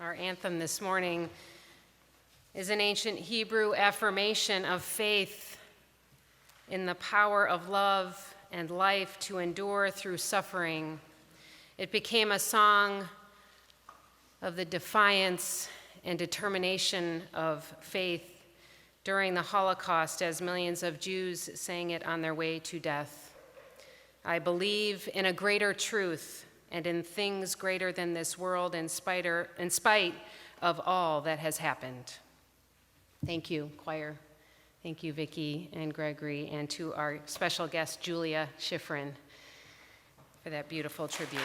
Our anthem this morning is an ancient Hebrew affirmation of faith in the power of love and life to endure through suffering. It became a song of the defiance and determination of faith during the Holocaust as millions of Jews sang it on their way to death. I believe in a greater truth and in things greater than this world in spite of all that has happened. Thank you, choir. Thank you, Vicki and Gregory, and to our special guest, Julia Schifrin, for that beautiful tribute.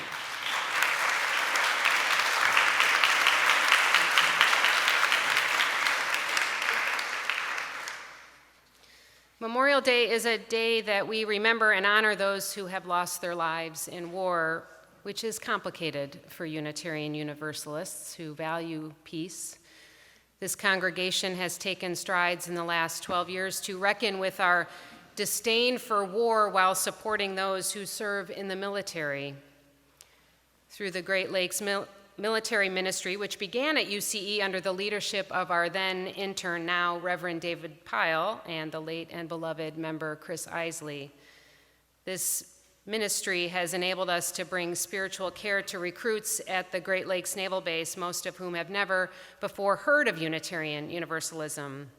Memorial Day is a day that we remember and honor those who have lost their lives in war, which is complicated for Unitarian Universalists who value peace. This congregation has taken strides in the last 12 years to reckon with our disdain for war while supporting those who serve in the military. Through the Great Lakes Military Ministry, which began at UCE under the leadership of our then intern, now Reverend David Pyle, and the late and beloved member Chris Isley. This ministry has enabled us to bring spiritual care to recruits at the Great Lakes Naval Base, most of whom have never before heard of Unitarian Universalism.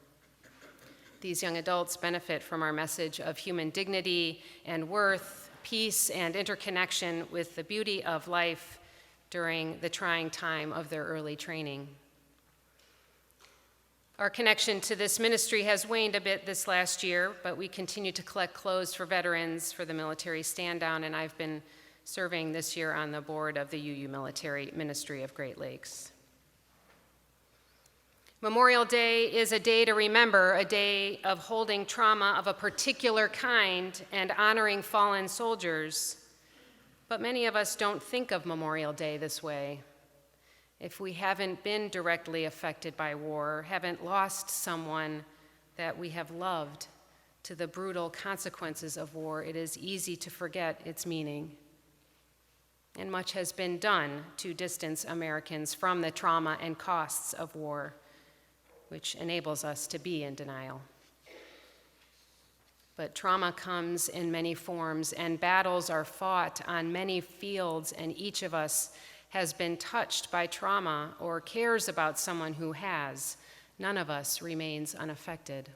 These young adults benefit from our message of human dignity and worth, peace and interconnection with the beauty of life during the trying time of their early training. Our connection to this ministry has waned a bit this last year, but we continue to collect clothes for veterans for the military stand-down, and I've been serving this year on the board of the UU Military Ministry of Great Lakes. Memorial Day is a day to remember, a day of holding trauma of a particular kind and honoring fallen soldiers. But many of us don't think of Memorial Day this way. If we haven't been directly affected by war, haven't lost someone that we have loved to the brutal consequences of war, it is easy to forget its meaning. And much has been done to distance Americans from the trauma and costs of war, which enables us to be in denial. But trauma comes in many forms, and battles are fought on many fields, and each of us has been touched by trauma or cares about someone who has. None of us remains unaffected.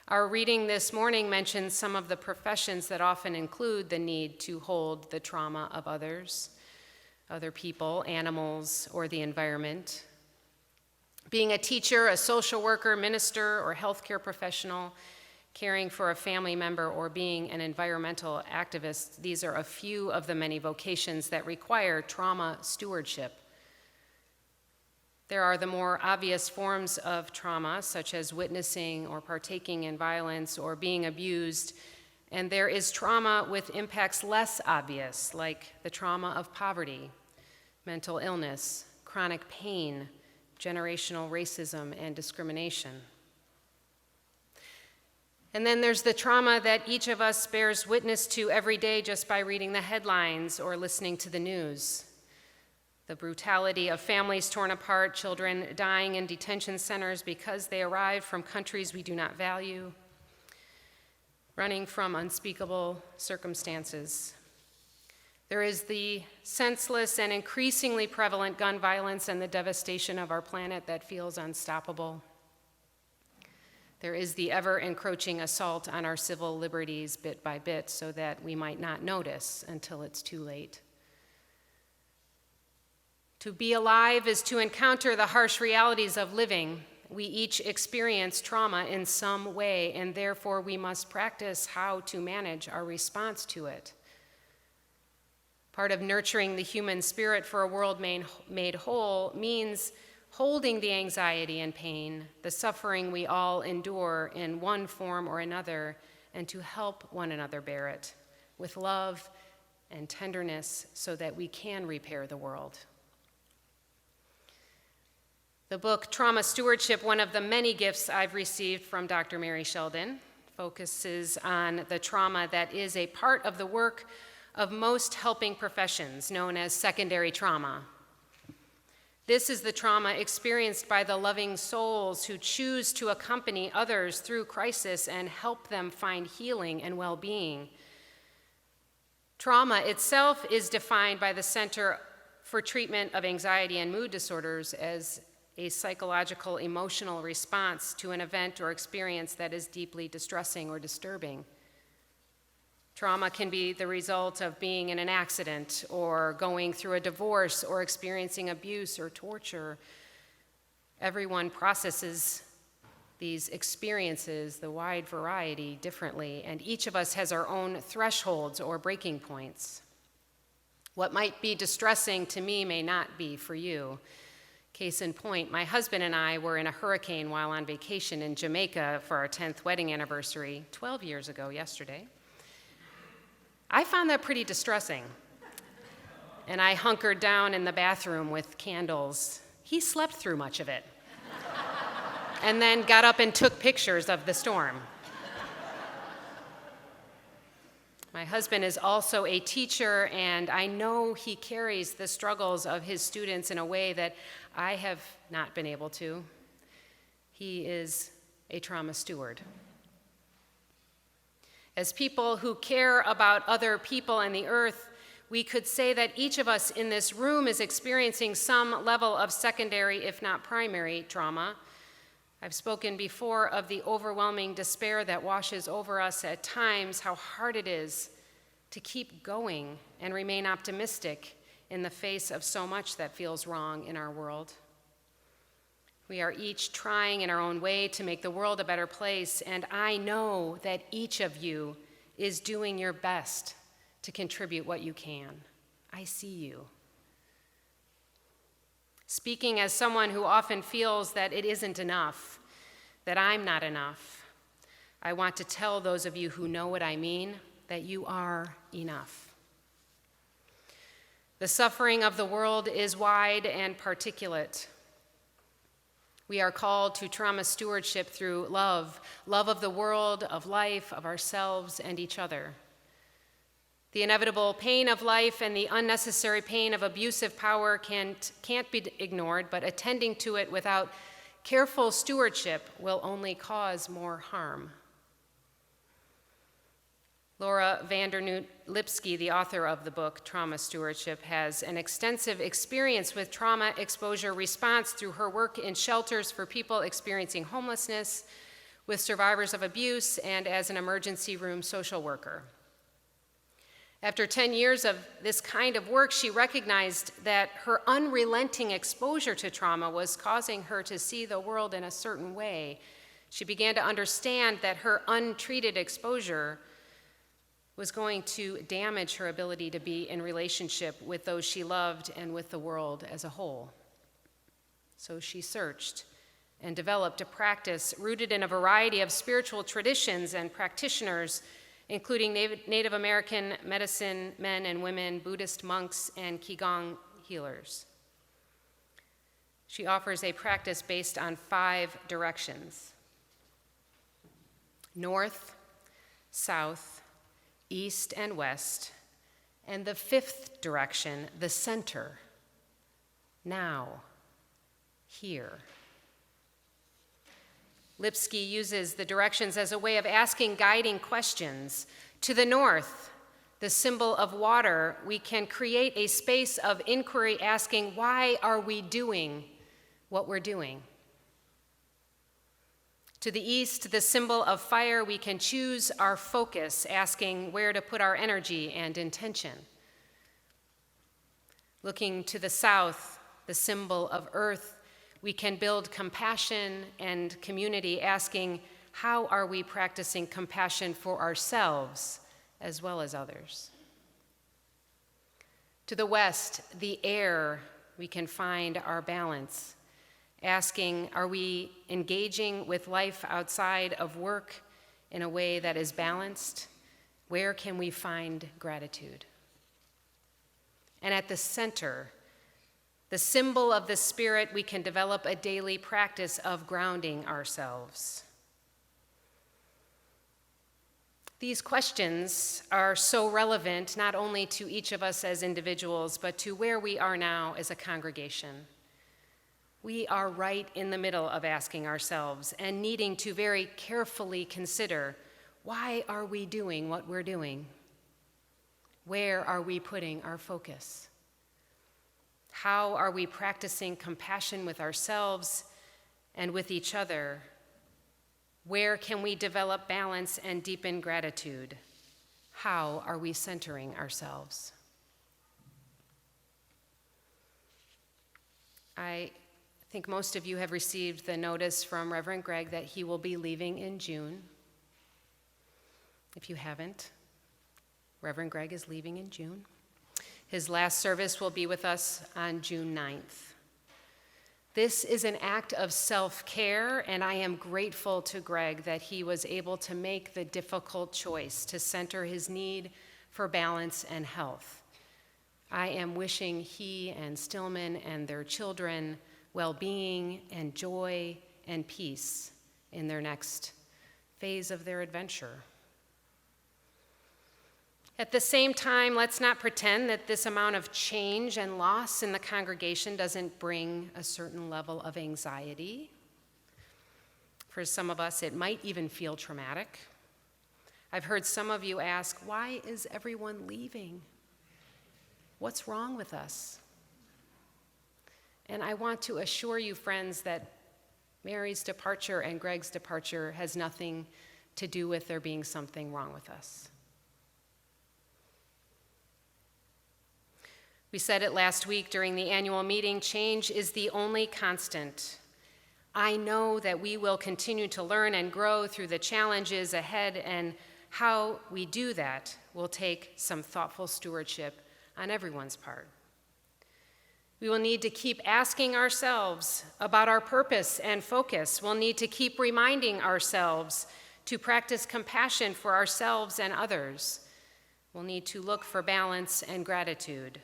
Our reading this morning mentions some of the professions that often include the need to hold the trauma of others, other people, animals, or the environment. Being a teacher, a social worker, minister, or healthcare professional, caring for a family member, or being an environmental activist, these are a few of the many vocations that require trauma stewardship. There are the more obvious forms of trauma, such as witnessing or partaking in violence or being abused, and there is trauma with impacts less obvious, like the trauma of poverty, mental illness, chronic pain, generational racism, and discrimination. And then there's the trauma that each of us bears witness to every day just by reading the headlines or listening to the news. The brutality of families torn apart, children dying in detention centers because they arrived from countries we do not value, running from unspeakable circumstances. There is the senseless and increasingly prevalent gun violence and the devastation of our planet that feels unstoppable. There is the ever-encroaching assault on our civil liberties bit by bit so that we might not notice until it's too late. To be alive is to encounter the harsh realities of living. We each experience trauma in some way, and therefore we must practice how to manage our response to it. Part of nurturing the human spirit for a world made whole means holding the anxiety and pain, the suffering we all endure in one form or another, and to help one another bear it with love and tenderness so that we can repair the world. The book Trauma Stewardship, one of the many gifts I've received from Dr. Mary Sheldon, focuses on the trauma that is a part of the work of most helping professions, known as secondary trauma. This is the trauma experienced by the loving souls who choose to accompany others through crisis and help them find healing and well-being. Trauma itself is defined by the Center for Treatment of Anxiety and Mood Disorders as a psychological emotional response to an event or experience that is deeply distressing or disturbing. Trauma can be the result of being in an accident or going through a divorce or experiencing abuse or torture. Everyone processes these experiences, the wide variety, differently, and each of us has our own thresholds or breaking points. What might be distressing to me may not be for you. Case in point, my husband and I were in a hurricane while on vacation in Jamaica for our 10th wedding anniversary 12 years ago yesterday. I found that pretty distressing, and I hunkered down in the bathroom with candles. He slept through much of it, and then got up and took pictures of the storm. My husband is also a teacher, and I know he carries the struggles of his students in a way that I have not been able to. He is a trauma steward. As people who care about other people and the earth, we could say that each of us in this room is experiencing some level of secondary, if not primary, trauma. I've spoken before of the overwhelming despair that washes over us at times, how hard it is to keep going and remain optimistic in the face of so much that feels wrong in our world. We are each trying in our own way to make the world a better place, and I know that each of you is doing your best to contribute what you can. I see you. Speaking as someone who often feels that it isn't enough, that I'm not enough, I want to tell those of you who know what I mean that you are enough. The suffering of the world is wide and particulate. We are called to trauma stewardship through love of the world, of life, of ourselves, and each other. The inevitable pain of life and the unnecessary pain of abusive power can't be ignored, but attending to it without careful stewardship will only cause more harm. Laura Vandernoot Lipsky, the author of the book Trauma Stewardship, has an extensive experience with trauma exposure response through her work in shelters for people experiencing homelessness, with survivors of abuse, and as an emergency room social worker. After 10 years of this kind of work, she recognized that her unrelenting exposure to trauma was causing her to see the world in a certain way. She began to understand that her untreated exposure was going to damage her ability to be in relationship with those she loved and with the world as a whole. So she searched and developed a practice rooted in a variety of spiritual traditions and practitioners, including Native American medicine men and women, Buddhist monks, and Qigong healers. She offers a practice based on 5 directions: north, south, east, and west, and the 5th direction, the center, now, here. Lipsky uses the directions as a way of asking guiding questions. To the north, the symbol of water, we can create a space of inquiry asking, why are we doing what we're doing? To the east, the symbol of fire, we can choose our focus, asking where to put our energy and intention. Looking to the south, the symbol of earth, we can build compassion and community, asking how are we practicing compassion for ourselves as well as others. To the west, the air, we can find our balance, asking, are we engaging with life outside of work in a way that is balanced? Where can we find gratitude? And at the center, the symbol of the spirit, we can develop a daily practice of grounding ourselves. These questions are so relevant not only to each of us as individuals, but to where we are now as a congregation. We are right in the middle of asking ourselves and needing to very carefully consider, why are we doing what we're doing? Where are we putting our focus? How are we practicing compassion with ourselves and with each other? Where can we develop balance and deepen gratitude? How are we centering ourselves? I think most of you have received the notice from Reverend Greg that he will be leaving in June. If you haven't, Reverend Greg is leaving in June. His last service will be with us on June 9th. This is an act of self-care, and I am grateful to Greg that he was able to make the difficult choice to center his need for balance and health. I am wishing he and Stillman and their children well-being and joy and peace in their next phase of their adventure. At the same time, let's not pretend that this amount of change and loss in the congregation doesn't bring a certain level of anxiety. For some of us, it might even feel traumatic. I've heard some of you ask, why is everyone leaving? What's wrong with us? And I want to assure you, friends, that Mary's departure and Greg's departure has nothing to do with there being something wrong with us. We said it last week during the annual meeting, change is the only constant. I know that we will continue to learn and grow through the challenges ahead, and how we do that will take some thoughtful stewardship on everyone's part. We will need to keep asking ourselves about our purpose and focus. We'll need to keep reminding ourselves to practice compassion for ourselves and others. We'll need to look for balance and gratitude.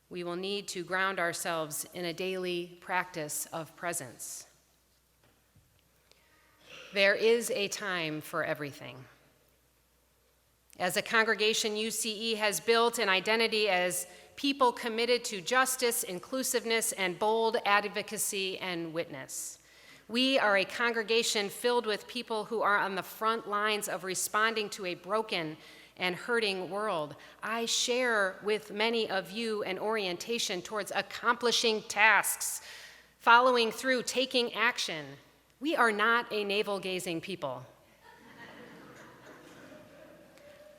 We will need to ground ourselves in a daily practice of presence. There is a time for everything. As a congregation, UCE has built an identity as people committed to justice, inclusiveness, and bold advocacy and witness. We are a congregation filled with people who are on the front lines of responding to a broken and hurting world. I share with many of you an orientation towards accomplishing tasks, following through, taking action. We are not a navel-gazing people.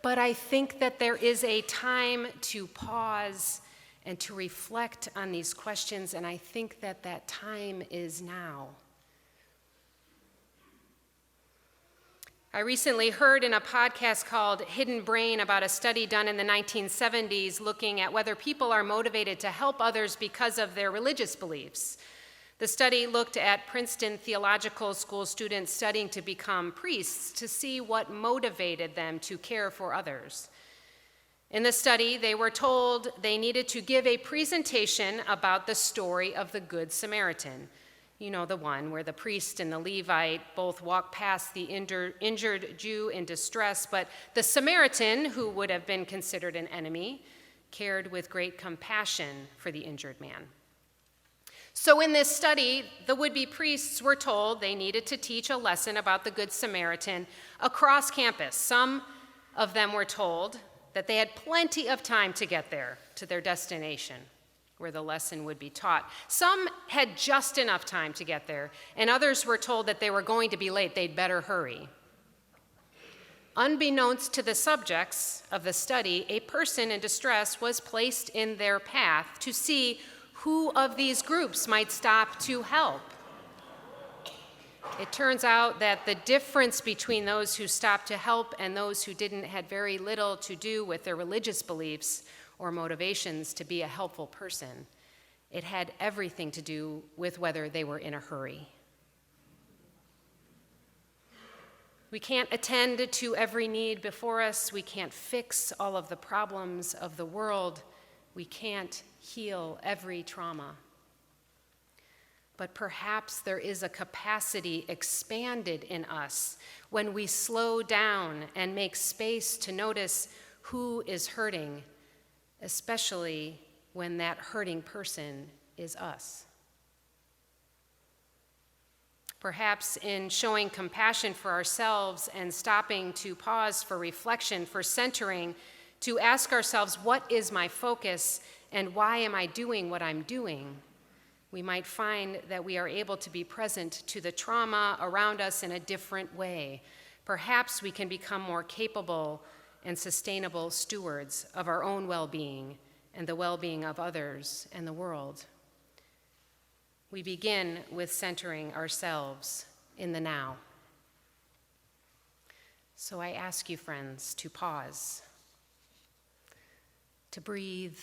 But I think that there is a time to pause and to reflect on these questions, and I think that that time is now. I recently heard in a podcast called Hidden Brain about a study done in the 1970s looking at whether people are motivated to help others because of their religious beliefs. The study looked at Princeton Theological School students studying to become priests to see what motivated them to care for others. In the study, they were told they needed to give a presentation about the story of the Good Samaritan. You know, the one where the priest and the Levite both walk past the injured Jew in distress, but the Samaritan, who would have been considered an enemy, cared with great compassion for the injured man. So in this study, the would-be priests were told they needed to teach a lesson about the Good Samaritan across campus. Some of them were told that they had plenty of time to get there, to their destination, where the lesson would be taught. Some had just enough time to get there, and others were told that they were going to be late, they'd better hurry. Unbeknownst to the subjects of the study, a person in distress was placed in their path to see who of these groups might stop to help. It turns out that the difference between those who stopped to help and those who didn't had very little to do with their religious beliefs or motivations to be a helpful person. It had everything to do with whether they were in a hurry. We can't attend to every need before us. We can't fix all of the problems of the world. We can't heal every trauma. But perhaps there is a capacity expanded in us when we slow down and make space to notice who is hurting, especially when that hurting person is us. Perhaps in showing compassion for ourselves and stopping to pause for reflection, for centering, to ask ourselves, what is my focus and why am I doing what I'm doing? We might find that we are able to be present to the trauma around us in a different way. Perhaps we can become more capable and sustainable stewards of our own well-being and the well-being of others and the world. We begin with centering ourselves in the now. So I ask you, friends, to pause, to breathe,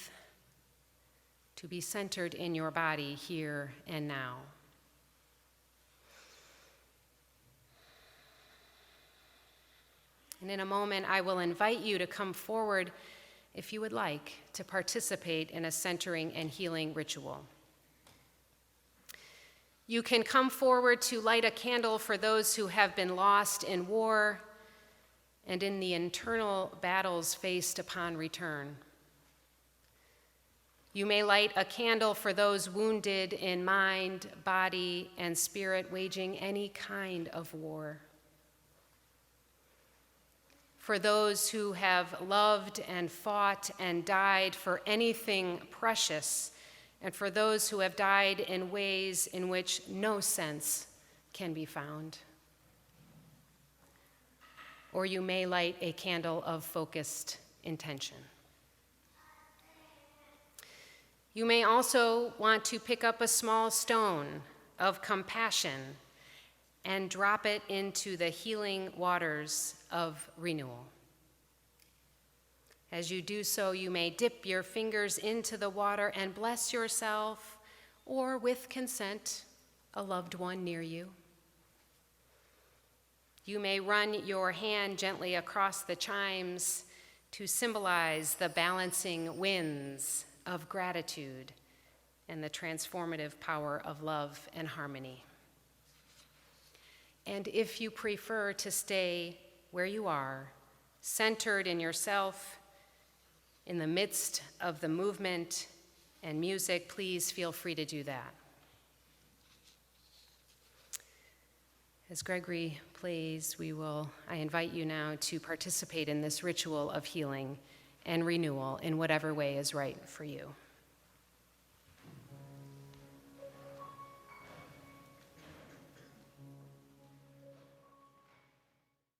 to be centered in your body here and now. And in a moment, I will invite you to come forward, if you would like, to participate in a centering and healing ritual. You can come forward to light a candle for those who have been lost in war and in the internal battles faced upon return. You may light a candle for those wounded in mind, body, and spirit, waging any kind of war. For those who have loved and fought and died for anything precious, and for those who have died in ways in which no sense can be found. Or you may light a candle of focused intention. You may also want to pick up a small stone of compassion and drop it into the healing waters of renewal. As you do so, you may dip your fingers into the water and bless yourself, or with consent, a loved one near you. You may run your hand gently across the chimes to symbolize the balancing winds of gratitude and the transformative power of love and harmony. And if you prefer to stay where you are, centered in yourself, in the midst of the movement and music, please feel free to do that. As Gregory plays, I invite you now to participate in this ritual of healing and renewal in whatever way is right for you.